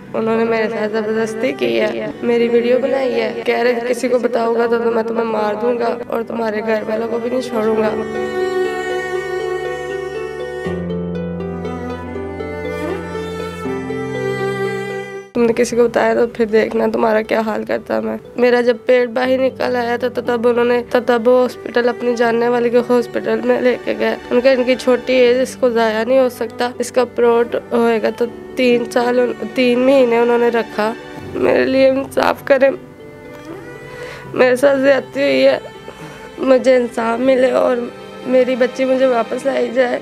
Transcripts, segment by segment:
उन्होंने मेरे साथ ज़बरदस्ती की है, मेरी वीडियो बनाई है, कह रहे किसी को बताओगा तो मैं तुम्हें मार दूंगा और तुम्हारे घर वालों को भी नहीं छोड़ूंगा। तुमने किसी को बताया तो फिर देखना तुम्हारा क्या हाल करता मैं। मेरा जब पेट बाहर निकल आया था तो तब वो हॉस्पिटल अपनी जानने वाली के हॉस्पिटल में लेके गए। उनका इनकी छोटी एज, इसको ज़ाया नहीं हो सकता, इसका प्रोट होएगा तो 3 महीने उन्होंने रखा। मेरे लिए इंसाफ करें, मेरे साथ ज्यादती हुई है, मुझे इंसाफ मिले और मेरी बच्ची मुझे वापस लाई जाए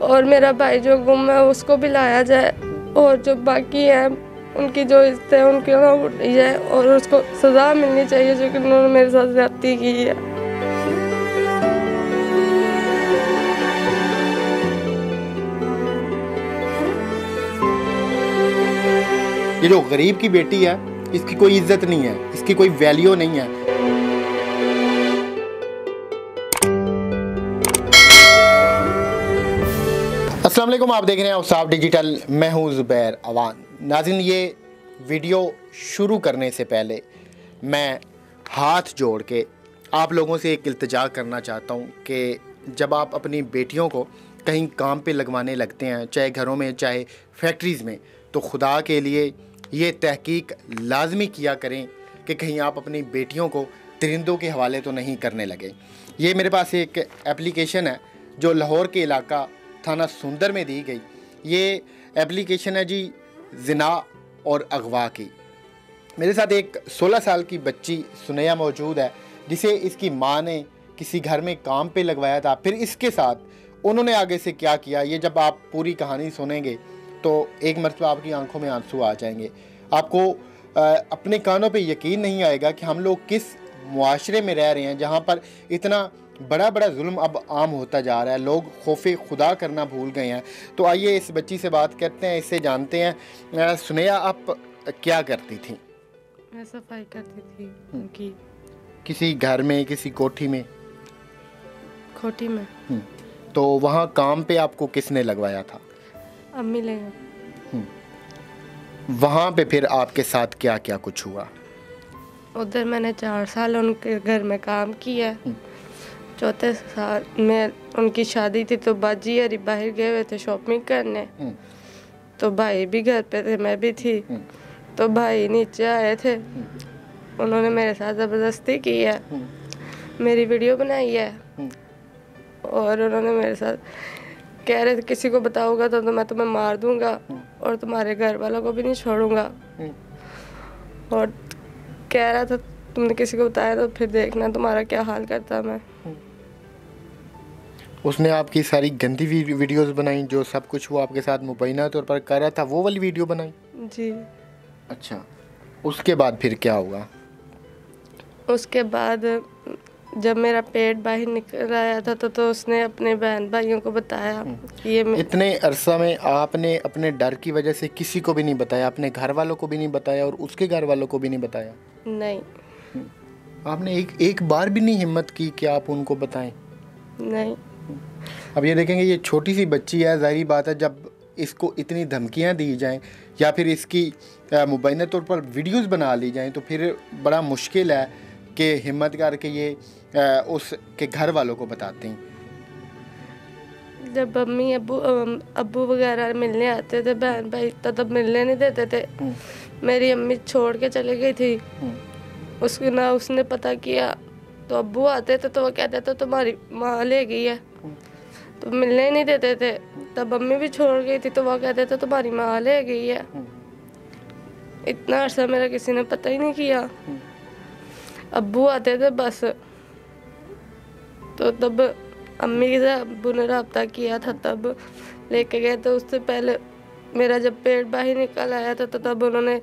और मेरा भाई जो गुम है उसको भी लाया जाए और जो बाकी है उनकी जो इज्जत है उनकी ना उठी जाए और उसको सज़ा मिलनी चाहिए जो कि उन्होंने मेरे साथ ज्यादती की है। ये जो गरीब की बेटी है इसकी कोई इज्जत नहीं है, इसकी कोई वैल्यू नहीं है। अस्सलाम वालेकुम, आप देख रहे हैं औसाफ डिजिटल, मैं हूं ज़ुबैर अवान। नाज़रीन, ये वीडियो शुरू करने से पहले मैं हाथ जोड़ के आप लोगों से एक इल्तिजा करना चाहता हूं कि जब आप अपनी बेटियों को कहीं काम पे लगवाने लगते हैं, चाहे घरों में चाहे फैक्ट्रीज़ में, तो खुदा के लिए ये तहकीक लाजमी किया करें कि कहीं आप अपनी बेटियों को दरिंदों के हवाले तो नहीं करने लगे। ये मेरे पास एक एप्लीकेशन है जो लाहौर के इलाका थाना सुंदर में दी गई। ये एप्लीकेशन है जी जिना और अगवा की। मेरे साथ एक 16 साल की बच्ची सुनैया मौजूद है जिसे इसकी माँ ने किसी घर में काम पे लगवाया था। फिर इसके साथ उन्होंने आगे से क्या किया, ये जब आप पूरी कहानी सुनेंगे तो एक मरतबा आपकी आंखों में आंसू आ जाएंगे। आपको अपने कानों पे यकीन नहीं आएगा कि हम लोग किस मुआशरे में रह रहे हैं जहाँ पर इतना बड़ा बड़ा जुल्म अब आम होता जा रहा है। लोग खौफे खुदा करना भूल गए हैं। तो आइए इस बच्ची से बात करते हैं, इससे जानते हैं। सुनैया, आप क्या करती थी? मैं सफाई करती थी उनकी। किसी घर में, किसी कोठी में? खोटी में। तो वहाँ काम पे आपको किसने लगवाया था? अम्मी ले। वहाँ पे फिर आपके साथ क्या क्या कुछ हुआ? उधर मैंने 4 साल उनके घर में काम किया। चौथे साल में उनकी शादी थी तो बाजी अरी बाहर गए हुए थे शॉपिंग करने। तो भाई भी घर पे थे, मैं भी थी। तो भाई नीचे आए थे, उन्होंने मेरे साथ ज़बरदस्ती की है, मेरी वीडियो बनाई है और उन्होंने मेरे साथ कह रहे किसी को बताओगा तो मैं तुम्हें मार दूंगा और तुम्हारे घर वालों को भी नहीं छोड़ूंगा। और कह रहा था तुमने किसी को बताया तो फिर देखना तुम्हारा क्या हाल करता मैं। उसने आपकी सारी गंदी वीडियोस बनाई, जो सब कुछ वो आपके साथ मुबैना तौर पर कर रहा था, वो वाली वीडियो बनाई? जी। अच्छा, उसके बाद फिर क्या हुआ? उसके बाद जब मेरा पेट बाहर निकल आया था तो उसने अपने बहन भाइयों को बताया कि ये इतने अरसा में आपने अपने डर की वजह से किसी को भी नहीं बताया, अपने घर वालों को भी नहीं बताया और उसके घर वालों को भी नहीं बताया? नहीं। आपने एक बार भी नहीं हिम्मत की कि आप उनको बताएं? नहीं। अब ये देखेंगे, ये छोटी सी बच्ची है, ज़ाहिर बात है जब इसको इतनी धमकियां दी जाएं या फिर इसकी मुबैना तौर पर वीडियोस बना ली जाएं तो फिर बड़ा मुश्किल है कि हिम्मत करके ये उसके घर वालों को बताते हैं। जब अम्मी अब्बू वगैरह मिलने आते थे, बहन भाई तब मिलने नहीं देते थे। मेरी अम्मी छोड़ के चली गई थी, उसको ना उसने पता किया। तो अब्बू आते थे तो वो कहते थे तुम्हारी माँ ले गई है, तो मिलने नहीं देते थे। तब अम्मी भी छोड़ गई थी तो वो कहते थे तुम्हारी माँ ले गई है। इतना अर्सा मेरा किसी ने पता ही नहीं किया। अब्बू आते थे बस, तो तब अम्मी से अब्बू ने रब्ता किया था, तब लेके गए। तो उससे पहले मेरा जब पेट बाहर निकल आया था तो तब उन्होंने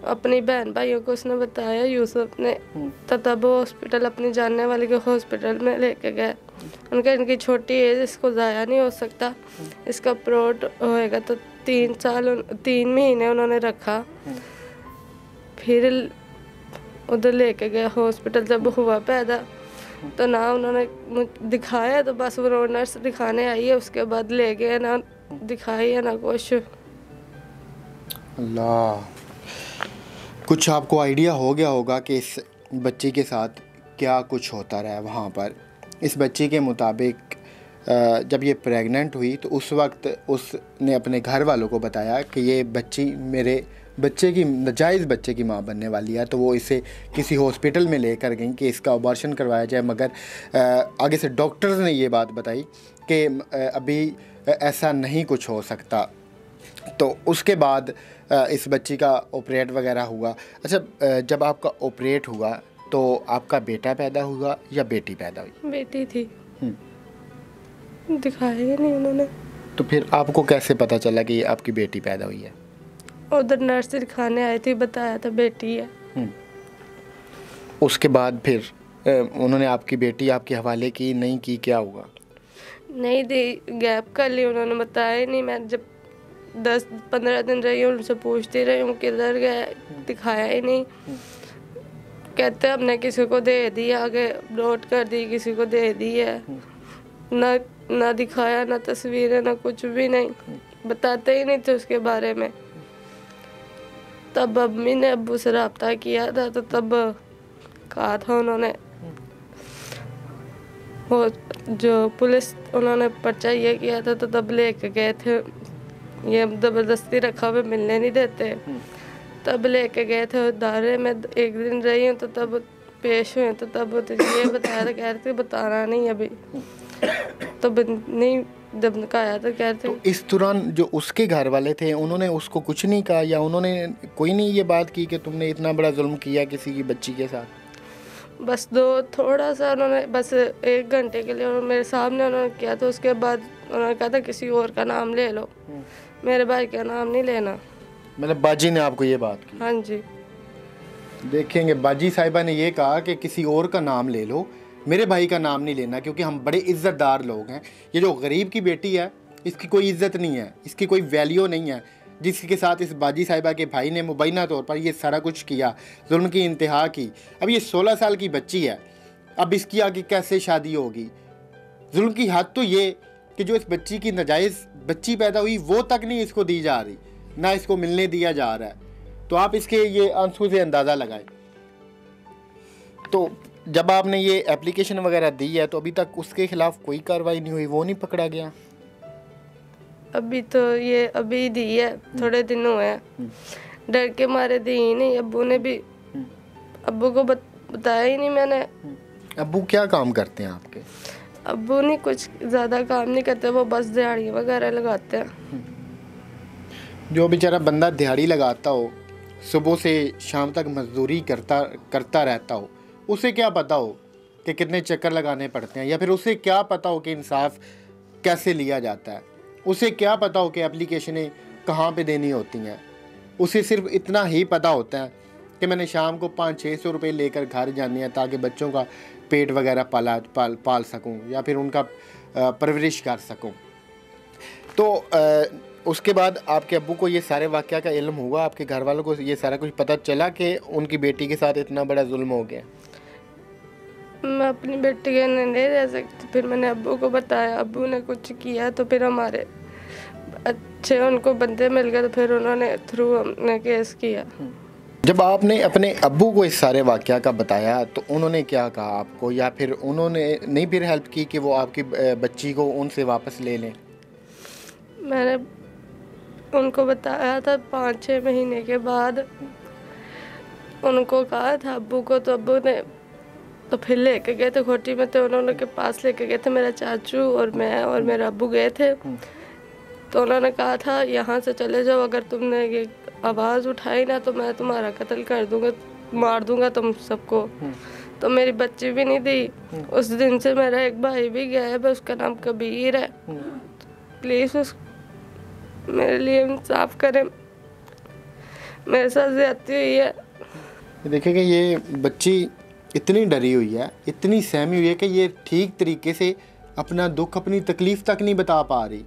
अपनी बहन भाइयों को उसने बताया, यूसुफ ने। तो तब वो हॉस्पिटल अपनी जानने वाली के हॉस्पिटल में लेके गए। उनका इनकी छोटी एज, इसको ज़ाया नहीं हो सकता, इसका प्रोट होएगा तो 3 महीने उन्होंने रखा। फिर उधर लेके गए हॉस्पिटल। जब हुआ पैदा तो ना उन्होंने दिखाया, तो बस वो नर्स दिखाने आई है, उसके बाद ले गए, ना दिखाई है ना कुछ। अल्लाह, कुछ आपको आइडिया हो गया होगा कि इस बच्ची के साथ क्या कुछ होता रहा है वहाँ पर। इस बच्ची के मुताबिक जब ये प्रेग्नेंट हुई तो उस वक्त उसने अपने घर वालों को बताया कि ये बच्ची मेरे बच्चे की नाजायज़ बच्चे की माँ बनने वाली है। तो वो इसे किसी हॉस्पिटल में लेकर गई कि इसका अबॉर्शन करवाया जाए, मगर आगे से डॉक्टर्स ने ये बात बताई कि अभी ऐसा नहीं कुछ हो सकता। तो उसके बाद इस बच्ची का ऑपरेट वगैरह हुआ। अच्छा, जब आपका ऑपरेट हुआ तो आपका बेटा पैदा हुआ या बेटी पैदा हुई? बेटी थी। दिखाया ही नहीं उन्होंने। तो फिर आपको कैसे पता चला कि ये आपकी बेटी पैदा हुई है? उधर नर्स दिखाने आई थी, बताया था बेटी है। उसके बाद फिर उन्होंने आपकी बेटी आपके हवाले की नहीं की, क्या हुआ? नहीं दी, गैप कर ली उन्होंने, बताया ही नहीं। मैं जब 10-15 दिन रही हूँ उनसे पूछती रही हूँ किधर गए, दिखाया ही नहीं। कहते हमने किसी को दे दी, आगे अपलोड कर दी, किसी को दे दी है। ना दिखाया, ना तस्वीरें, ना कुछ भी नहीं, बताते ही नहीं थे उसके बारे में। तब अम्मी ने अब्बू से रब्ता किया था तो तब कहा था उन्होंने, वो जो पुलिस उन्होंने पर्चा ये किया था तो तब लेके गए थे। ये ज़बरदस्ती रखा हुआ मिलने नहीं देते। तब लेके गए थे दायरे में, एक दिन रही हूँ तो तब पेश हुए तो तब ये बताया था, कह रहे थे बताना नहीं अभी। तब नहीं, जब कहा था कह रहे थे। तो इस दौरान जो उसके घर वाले थे उन्होंने उसको कुछ नहीं कहा, या उन्होंने कोई नहीं ये बात की कि तुमने इतना बड़ा जुल्म किया किसी की बच्ची के साथ? बस थोड़ा सा उन्होंने, बस 1 घंटे के लिए मेरे सामने उन्होंने किया। तो उसके बाद उन्होंने कहा था किसी और का नाम ले लो, मेरे भाई का नाम नहीं लेना। मतलब बाजी ने आपको ये बात की? हाँ जी। देखेंगे, बाजी साहिबा ने ये कहा कि किसी और का नाम ले लो, मेरे भाई का नाम नहीं लेना, क्योंकि हम बड़े इज़्ज़तदार लोग हैं। ये जो गरीब की बेटी है इसकी कोई इज़्ज़त नहीं है, इसकी कोई वैल्यू नहीं है, जिसके साथ इस बाजी साहिबा के भाई ने मुबैना तौर पर ये सारा कुछ किया, जुल्म की इंतहा की। अब ये 16 साल की बच्ची है, अब इसकी आगे कैसे शादी होगी? जुल्म की हद तो ये कि जो इस बच्ची की नाजायज़ बच्ची पैदा हुई वो तक नहीं इसको दी जा रही, ना इसको मिलने दिया जा रहा है। तो आप इसके ये आंसू से अंदाज़ा लगाएं। तो जब आपने ये एप्लीकेशन वगैरह दी है तो अभी तक उसके खिलाफ कोई कार्रवाई नहीं हुई, वो नहीं पकड़ा गया? अभी तो ये अभी दी है, थोड़े दिन हुए हैं, डर के मारे दी ही नहीं। अब्बू ने भी, अब्बू को बताया ही नहीं मैंने। अब्बू क्या काम करते हैं आपके? अब्बू नहीं कुछ ज़्यादा काम नहीं करते, वो बस दिहाड़ी वगैरह लगाते हैं। जो बेचारा बंदा दिहाड़ी लगाता हो, सुबह से शाम तक मजदूरी करता रहता हो, उसे क्या पता हो कि कितने चक्कर लगाने पड़ते हैं, या फिर उसे क्या पता हो कि इंसाफ कैसे लिया जाता है? उसे क्या पता हो कि एप्लीकेशनें कहाँ पे देनी होती हैं? उसे सिर्फ इतना ही पता होता है कि मैंने शाम को 500-600 रुपये लेकर घर जाने हैं ताकि बच्चों का पेट वगैरह पाल सकूं, या फिर उनका परवरिश कर सकूं। तो उसके बाद आपके अब्बू को ये सारे वाक़या का इल्म हुआ, आपके घर वालों को ये सारा कुछ पता चला कि उनकी बेटी के साथ इतना बड़ा जुल्म हो गया? मैं अपनी बेटी के नहीं रह सकती, फिर मैंने अब्बू को बताया, अब्बू ने कुछ किया तो फिर हमारे अच्छे उनको बंदे मिल गए, तो फिर उन्होंने थ्रू हमने केस किया। जब आपने अपने अब्बू को इस सारे वाक़या का बताया तो उन्होंने क्या कहा आपको, या फिर उन्होंने नहीं फिर हेल्प की कि वो आपकी बच्ची को उनसे वापस ले लें? मैंने उनको बताया था 5-6 महीने के बाद उनको कहा था अब्बू को, तो अब्बू ने तो फिर लेके गए थे खोटी में, तो उन्होंने के पास लेके गए थे, मेरा चाचू और मैं और मेरा अब्बू गए थे। तो उन्होंने कहा था यहाँ से चले जाओ, अगर तुमने ये आवाज़ उठाई ना तो मैं तुम्हारा कत्ल कर दूँगा, मार दूँगा तुम सबको। तो मेरी बच्ची भी नहीं दी। उस दिन से मेरा एक भाई भी गया है, उसका नाम कबीर है। प्लीज़ उस मेरे लिए इंसाफ करें, मेरे साथ ज्यादती हुई है। देखिए ये बच्ची इतनी डरी हुई है, इतनी सहमी हुई है कि ये ठीक तरीके से अपना दुख, अपनी तकलीफ़ तक नहीं बता पा रही।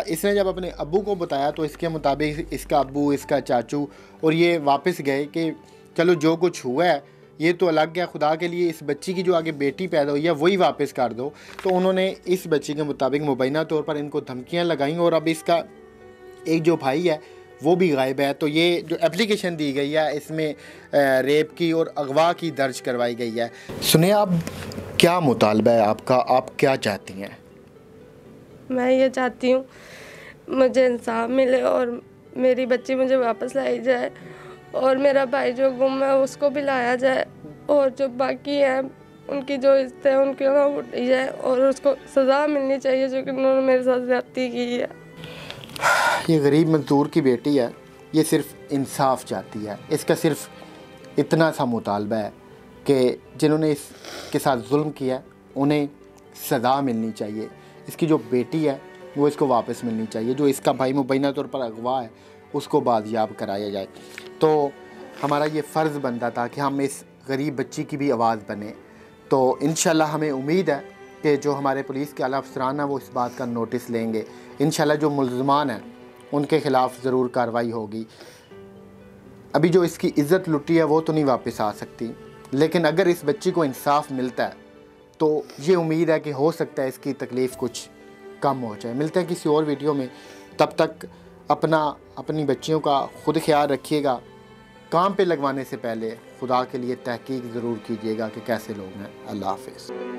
इसने जब अपने अब्बू को बताया तो इसके मुताबिक इसका अब्बू, इसका चाचू और ये वापस गए कि चलो जो कुछ हुआ है ये तो अलग है, खुदा के लिए इस बच्ची की जो आगे बेटी पैदा हुई है वही वापस कर दो। तो उन्होंने इस बच्ची के मुताबिक मुबैना तौर पर इनको धमकियां लगाई, और अब इसका एक जो भाई है वो भी गायब है। तो ये जो एप्लीकेशन दी गई है इसमें रेप की और अगवा की दर्ज करवाई गई है। सुनिए, आप क्या मुतालबा है आपका, आप क्या चाहती हैं? मैं ये चाहती हूँ मुझे इंसाफ मिले और मेरी बच्ची मुझे वापस लाई जाए और मेरा भाई जो गुम है उसको भी लाया जाए और जो बाकी हैं उनकी जो इज्जत है उनकी ना उठी जाए और उसको सज़ा मिलनी चाहिए जो कि उन्होंने मेरे साथ ज़्यादती की है। ये गरीब मजदूर की बेटी है, ये सिर्फ इंसाफ चाहती है। इसका सिर्फ इतना सा मुतालबा है कि जिन्होंने इसके साथ जुल्म किया उन्हें सज़ा मिलनी चाहिए। इसकी जो बेटी है वो इसको वापस मिलनी चाहिए। जो इसका भाई मुबैना तौर पर अगवा है उसको बाजियाब कराया जाए। तो हमारा ये फ़र्ज़ बनता था कि हम इस गरीब बच्ची की भी आवाज़ बने। तो इंशाल्लाह हमें उम्मीद है कि जो हमारे पुलिस के आला अफसरान हैं वो इस बात का नोटिस लेंगे। इंशाल्लाह जो मुल्ज़मान हैं उनके ख़िलाफ़ ज़रूर कार्रवाई होगी। अभी जो इसकी इज़्ज़त लुटी है वो तो नहीं वापस आ सकती, लेकिन अगर इस बच्ची को इंसाफ मिलता है तो ये उम्मीद है कि हो सकता है इसकी तकलीफ़ कुछ कम हो जाए। मिलते हैं किसी और वीडियो में, तब तक अपनी बच्चियों का ख़ुद ख्याल रखिएगा। काम पे लगवाने से पहले खुदा के लिए तहकीक ज़रूर कीजिएगा कि कैसे लोग हैं। अल्लाह हाफ़िज़।